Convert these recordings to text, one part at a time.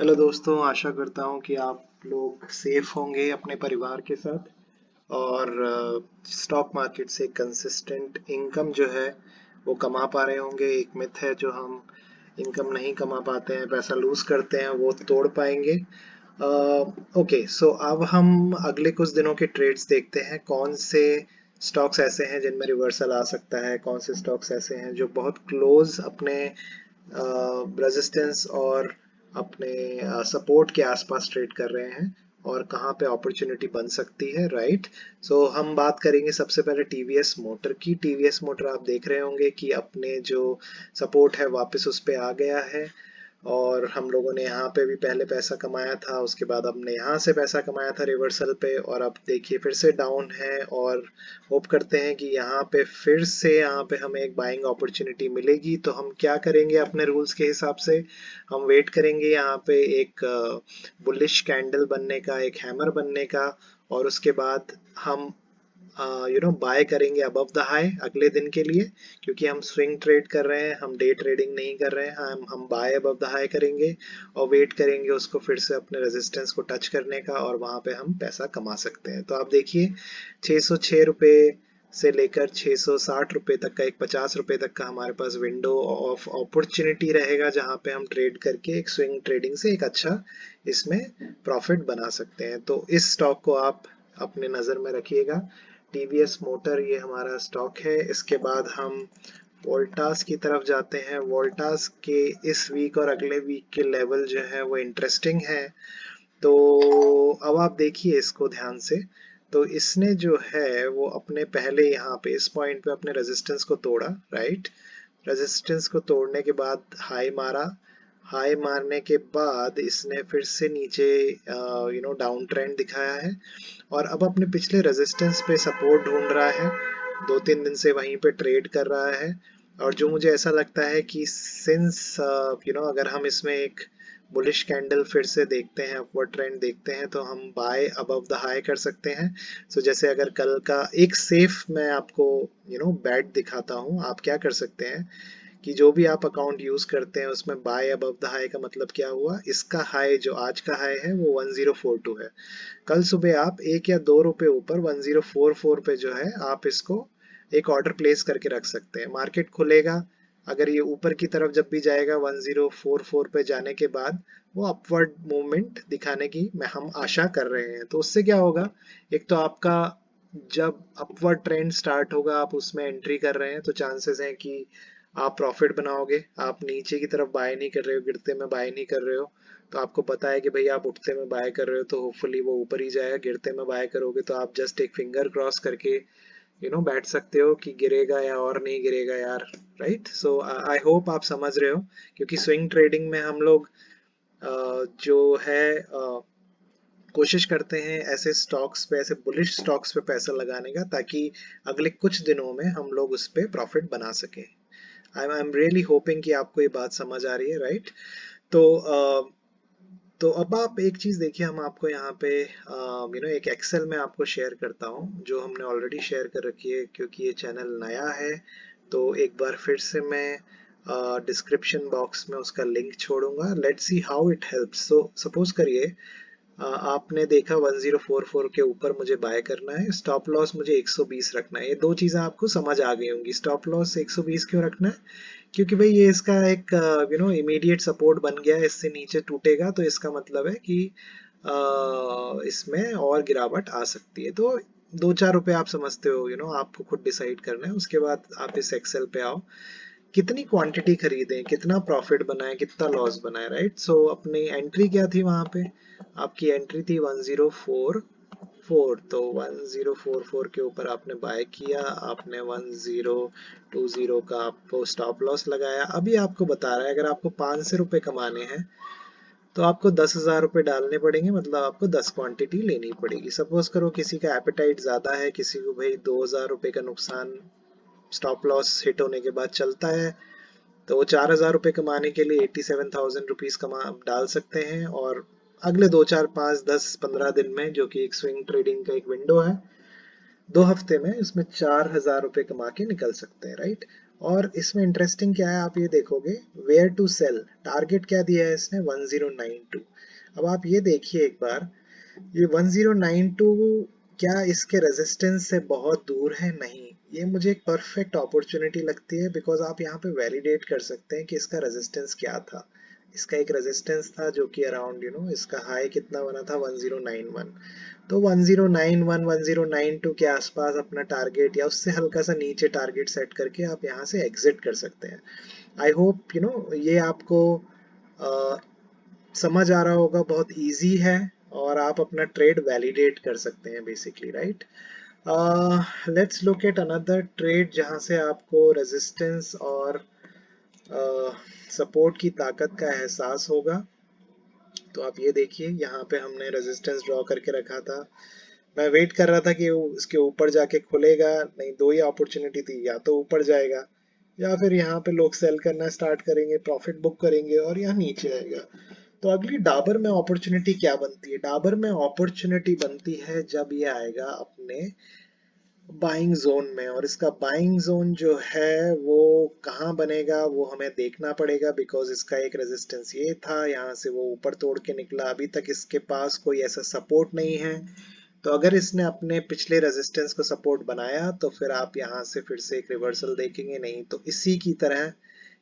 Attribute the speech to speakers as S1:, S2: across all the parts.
S1: Hello दोस्तों, आशा करता हूँ कि आप लोग सेफ होंगे अपने परिवार के साथ और स्टॉक मार्केट से कंसिस्टेंट इनकम जो है वो कमा पा रहे होंगे। एक मिथ है जो हम इनकम नहीं कमा पाते हैं, पैसा लूज करते हैं, वो तोड़ पाएंगे। ओके, सो अब हम अगले कुछ दिनों के ट्रेड्स देखते हैं। कौन से स्टॉक्स ऐसे हैं जिनमें रिवर्सल आ सकता है, कौन से स्टॉक्स ऐसे हैं जो बहुत क्लोज अपने रेजिस्टेंस और अपने सपोर्ट के आसपास ट्रेड कर रहे हैं और कहाँ पे अपॉर्चुनिटी बन सकती है, राइट। सो हम बात करेंगे सबसे पहले टीवीएस मोटर की। टीवीएस मोटर आप देख रहे होंगे कि अपने जो सपोर्ट है वापस उस पे आ गया है और हम लोगों ने यहाँ पे भी पहले पैसा कमाया था, उसके बाद हमने यहाँ से पैसा कमाया था रिवर्सल पे, और अब देखिए फिर से डाउन है और होप करते हैं कि यहाँ पे फिर से यहाँ पे हमें एक बाइंग अपॉर्चुनिटी मिलेगी। तो हम क्या करेंगे अपने रूल्स के हिसाब से, हम वेट करेंगे यहाँ पे एक बुलिश कैंडल बनने का, एक हैमर बनने का, और उसके बाद हम बाय करेंगे अबव द हाई अगले दिन के लिए। क्योंकि हम स्विंग ट्रेड कर रहे हैं, हम डे ट्रेडिंग नहीं कर रहे हैं, हम बाय अबव द हाई करेंगे और वेट करेंगे उसको फिर से अपने रेजिस्टेंस को टच करने का, और वहां पे हम पैसा कमा सकते हैं। तो आप देखिए 606 रुपये से लेकर 660 रुपये तक का, एक 50 रुपये तक का हमारे पास विंडो ऑफ अपॉर्चुनिटी रहेगा जहां पे हम ट्रेड करके एक स्विंग ट्रेडिंग से एक अच्छा इसमें प्रॉफिट बना सकते हैं। तो इस स्टॉक को आप अपने नज़र में रखिएगा। टीवीएस मोटर ये हमारा स्टॉक है। इसके बाद हम वोल्टास की तरफ जाते हैं। वोल्टास के इस वीक और अगले वीक के लेवल जो है वो इंटरेस्टिंग है। तो अब आप देखिए इसको ध्यान से। तो इसने जो है वो अपने पहले यहाँ पे इस पॉइंट पे अपने रेजिस्टेंस को तोड़ा, राइट। रेजिस्टेंस को तोड़ने के बाद हाई मारा। हाई मारने के बाद इसने फिर से नीचे डाउन ट्रेंड दिखाया है और अब अपने पिछले रेजिस्टेंस पे सपोर्ट ढूंढ रहा है। 2-3 दिन से वहीं पे ट्रेड कर रहा है और जो मुझे ऐसा लगता है कि सिंस अगर हम इसमें एक बुलिश कैंडल फिर से देखते हैं, अपवर्ड ट्रेंड देखते हैं, तो हम बाय अबव द हाई कर सकते हैं। सो जैसे अगर कल का एक सेफ मैं आपको बैट दिखाता हूँ, आप क्या कर सकते हैं कि जो भी आप अकाउंट यूज करते हैं उसमें बाय अबव द हाई का मतलब क्या हुआ, इसका हाई जो आज का हाई है वो 1042 है। कल सुबह आप 1 या 2 रुपए ऊपर 1044 पे जो है आप इसको एक ऑर्डर प्लेस करके रख सकते हैं। मार्केट खुलेगा, अगर ये ऊपर की तरफ जब भी जाएगा 1044 पे जाने के बाद वो अपवर्ड मूवमेंट दिखाने की हम आशा कर रहे हैं। तो उससे क्या होगा, एक तो आपका जब अपवर्ड ट्रेंड स्टार्ट होगा आप उसमें एंट्री कर रहे हैं तो चांसेस हैं कि आप प्रॉफिट बनाओगे। आप नीचे की तरफ बाय नहीं कर रहे हो, गिरते में बाय नहीं कर रहे हो, तो आपको पता है कि भाई आप उठते में बाय कर रहे हो तो होपफुली वो ऊपर ही जाएगा। गिरते में बाय करोगे तो आप जस्ट एक फिंगर क्रॉस करके बैठ सकते हो कि गिरेगा या और नहीं गिरेगा यार, राइट। सो आई होप आप समझ रहे हो। क्योंकि स्विंग ट्रेडिंग में हम लोग जो है कोशिश करते हैं ऐसे स्टॉक्स पे, ऐसे बुलिश स्टॉक्स पे पैसा लगाने का, ताकि अगले कुछ दिनों में हम लोग उस पे प्रॉफिट बना सकें। आई एम रियली होपिंग कि आपको ये बात समझ आ रही है, राइट। तो तो अब आप एक चीज देखिए, हम आपको यहाँ पे एक एक्सेल में आपको शेयर करता हूँ जो हमने ऑलरेडी शेयर कर रखी है। क्योंकि ये चैनल नया है तो एक बार फिर से मैं डिस्क्रिप्शन बॉक्स में उसका लिंक छोड़ूंगा। Let's see how it helps. So suppose करिए आपने देखा 1044 के ऊपर मुझे बाय करना है, स्टॉप लॉस मुझे 120 रखना है। ये दो चीजें आपको समझ आ गई होंगी। स्टॉप लॉस 120 क्यों रखना है, क्योंकि भाई ये इसका एक इमीडिएट सपोर्ट बन गया है, इससे नीचे टूटेगा तो इसका मतलब है कि इसमें और गिरावट आ सकती है। तो 2-4 रुपए आप समझते हो, आपको खुद डिसाइड करना है। उसके बाद आप इस एक्सेल पे आओ, कितनी क्वांटिटी खरीदें, कितना प्रॉफिट बनाए, कितना लॉस बनाए, राइट। सो अपनी एंट्री क्या थी वहां पे, आपकी एंट्री थी 1044। तो 1044 के ऊपर आपने बाय किया, आपने 1020 का आपको स्टॉप लॉस लगाया। अभी आपको बता रहा है अगर आपको 500 रुपए कमाने हैं तो आपको 10,000 रुपए डालने पड़ेंगे, मतलब आपको 10 क्वांटिटी लेनी पड़ेगी। सपोज करो किसी का एपेटाइट ज्यादा है, किसी को भाई 2,000 रुपए का नुकसान स्टॉप लॉस हिट होने के बाद चलता है, तो वो 4,000 रुपए कमाने के लिए 87,000 रुपीज कमा डाल सकते हैं। और अगले 2-4-5-10-15 दिन में, जो कि एक स्विंग ट्रेडिंग का एक विंडो है, 2 हफ्ते में इसमें 4,000 रुपए कमा के निकल सकते हैं, राइट। और इसमें इंटरेस्टिंग क्या है आप ये देखोगे, वेयर टू सेल, टारगेट क्या दिया है इसने 1092। अब आप ये देखिए एक बार, ये 1092 क्या इसके रेजिस्टेंस से बहुत दूर है? नहीं, ये मुझे एक परफेक्ट अपॉर्चुनिटी लगती है, बिकॉज आप यहाँ पे वैलिडेट कर सकते हैं कि इसका रेजिस्टेंस क्या था। इसका एक रेजिस्टेंस था जो कि अराउंड इसका हाई कितना बना था 1091। तो 1091 1092 के आसपास अपना टारगेट या उससे हल्का सा नीचे टारगेट सेट करके आप यहाँ से एग्जिट कर सकते हैं। आई होप ये आपको अ, समझ आ रहा होगा, बहुत इजी है और आप अपना ट्रेड वैलिडेट कर सकते हैं basically, right. Let's look at another trade जहां से आपको रेजिस्टेंस और सपोर्ट की ताकत का एहसास होगा। तो आप ये देखिए, यहाँ पे हमने रेजिस्टेंस ड्रॉ करके रखा था। मैं वेट कर रहा था कि वो इसके ऊपर जाके खुलेगा, नहीं, दो ही अपॉर्चुनिटी थी, या तो ऊपर जाएगा या फिर यहाँ पे लोग सेल करना स्टार्ट करेंगे, प्रॉफिट बुक करेंगे और यहाँ नीचे आएगा। तो अगली डाबर में अपॉर्चुनिटी क्या बनती है? डाबर में अपॉर्चुनिटी बनती है जब ये आएगा अपने बाइंग जोन में, और इसका बाइंग जोन जो है वो कहाँ बनेगा वो हमें देखना पड़ेगा, बिकॉज इसका एक रेजिस्टेंस ये था, यहाँ से वो ऊपर तोड़ के निकला, अभी तक इसके पास कोई ऐसा सपोर्ट नहीं है। तो अगर इसने अपने पिछले रेजिस्टेंस को सपोर्ट बनाया तो फिर आप यहाँ से फिर से एक रिवर्सल देखेंगे, नहीं तो इसी की तरह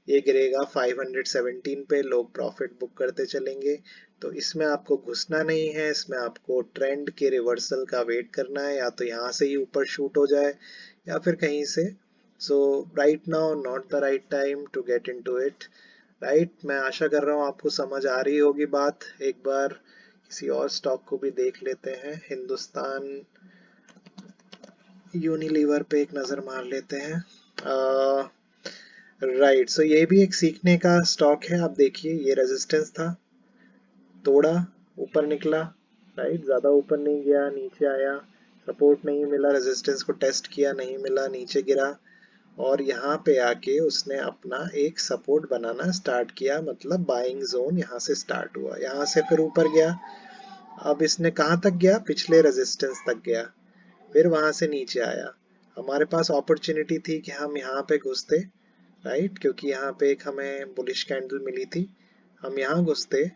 S1: ये गिरेगा 517 पे, लोग प्रॉफिट बुक करते चलेंगे। तो इसमें आपको घुसना नहीं है, इसमें आपको ट्रेंड के रिवर्सल का वेट करना है, या तो यहाँ से ही ऊपर शूट हो जाए या फिर कहीं से। So right now not the right time to get into it, right. मैं आशा कर रहा हूँ आपको समझ आ रही होगी बात। एक बार किसी और स्टॉक को भी देख लेते हैं, हिंदुस्तान यूनिलीवर पे एक नज़र मार लेते हैं। राइट, सो ये भी एक सीखने का स्टॉक है। आप देखिए, ये रेजिस्टेंस था, तोड़ा, ऊपर निकला, राइट, ज़्यादा ऊपर नहीं गया, नीचे आया, सपोर्ट नहीं मिला, रेजिस्टेंस को टेस्ट किया, नहीं मिला, नीचे गिरा, और यहाँ पे आके उसने अपना एक सपोर्ट बनाना स्टार्ट किया, मतलब बाइंग जोन यहाँ से स्टार्ट हुआ, यहाँ से फिर ऊपर गया। अब इसने कहाँ तक गया? पिछले रेजिस्टेंस तक गया, फिर वहां से नीचे आया। हमारे पास अपॉर्चुनिटी थी कि हम यहाँ पे घुसते, राइट, क्योंकि यहाँ पे एक हमें बुलिश कैंडल मिली थी, हम यहाँ घुसते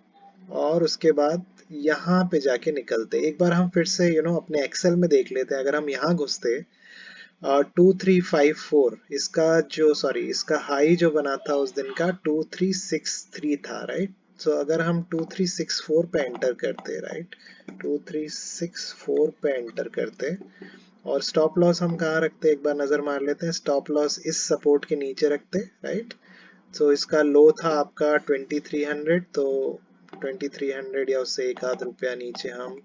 S1: और उसके बाद यहाँ पे जाके निकलते। एक बार हम फिर से अपने एक्सेल में देख लेते हैं। अगर हम यहाँ घुसते 2354, इसका जो सॉरी इसका हाई जो बना था उस दिन का 2363 था, राइट। सो अगर हम 2364 पे एंटर करते, राइट, 2364 पे एंटर करते और स्टॉप लॉस हम कहाँ रखते, एक बार नजर मार लेते हैं। स्टॉप लॉस इस सपोर्ट के नीचे रखते, राइट। सो इसका लो था आपका 2300, तो 2300 या उससे एक आध रुपया नीचे हम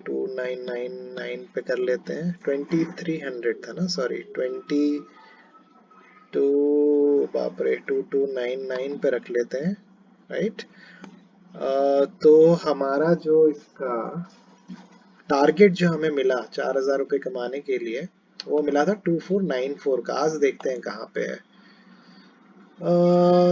S1: 2999 पे कर लेते हैं। 2300 था ना, सॉरी 22, बाप रे, 2299 पे रख लेते हैं, राइट। तो हमारा जो इसका टारगेट जो हमें मिला 4000 रुपये कमाने के लिए, वो मिला था 2494 का। आज देखते हैं कहाँ पे है।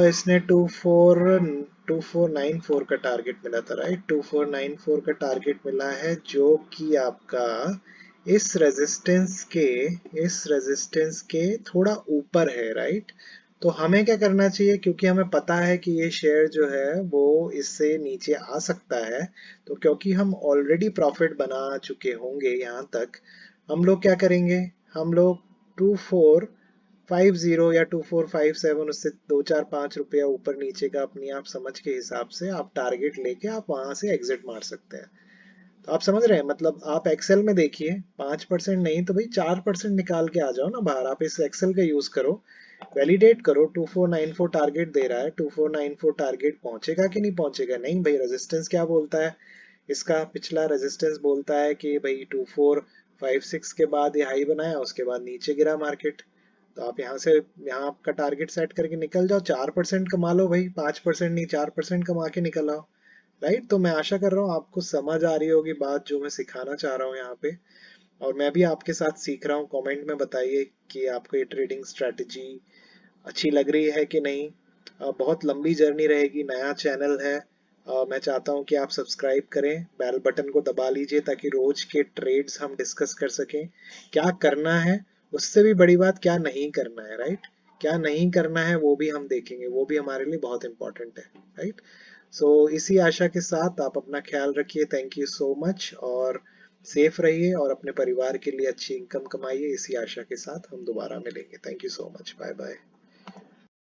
S1: इसने 2494 का टारगेट मिला था, राइट। 2494 का टारगेट मिला है, जो कि आपका इस रेजिस्टेंस के थोड़ा ऊपर है, राइट। तो हमें क्या करना चाहिए, क्योंकि हमें पता है कि ये शेयर जो है वो इससे नीचे आ सकता है, तो क्योंकि हम ऑलरेडी प्रॉफिट बना चुके होंगे यहाँ तक, हम लोग क्या करेंगे, हम लोग 2450 या 2457, उससे 2 4 5 रुपया ऊपर नीचे का अपनी आप समझ के हिसाब से आप टारगेट लेके आप वहां से एग्जिट मार सकते हैं। तो आप समझ रहे हैं, मतलब आप एक्सेल में देखिए, 5% नहीं तो भाई 4% निकाल के आ जाओ ना बाहर। आप इस एक्सेल का यूज करो, वैलिडेट करो। 2494 टारगेट दे रहा है, 2494 टारगेट पहुंचेगा कि नहीं पहुंचेगा? नहीं भाई, रेजिस्टेंस क्या बोलता है, इसका पिछला रेजिस्टेंस बोलता है कि भाई 2456 के बाद ये हाई बनाया, उसके बाद नीचे गिरा मार्केट। तो आप यहाँ से यहाँ आपका टारगेट सेट करके निकल जाओ, 4% कमा लो भाई, 5% नहीं 4% कमा के निकल आओ, राइट। तो मैं आशा कर रहा हूँ आपको समझ आ रही होगी बात जो मैं सिखाना चाह रहा हूँ यहाँ पे, और मैं भी आपके साथ सीख रहा हूँ। कमेंट में बताइए कि आपको ये ट्रेडिंग स्ट्रेटजी अच्छी लग रही है कि नहीं। बहुत लंबी जर्नी रहेगी, नया चैनल है। मैं चाहता हूँ कि आप सब्सक्राइब करें, बेल बटन को दबा लीजिए ताकि रोज के ट्रेड्स हम डिस्कस कर सकें। क्या करना है उससे भी बड़ी बात क्या नहीं करना है, राइट? क्या नहीं करना है वो भी हम देखेंगे, वो भी हमारे लिए बहुत इंपॉर्टेंट है, राइट? सो इसी आशा के साथ आप अपना ख्याल रखिए। थैंक यू सो मच, और सेफ रहिए और अपने परिवार के लिए अच्छी इनकम कमाइए। इसी आशा के साथ हम दोबारा मिलेंगे। Thank you so much. Bye bye.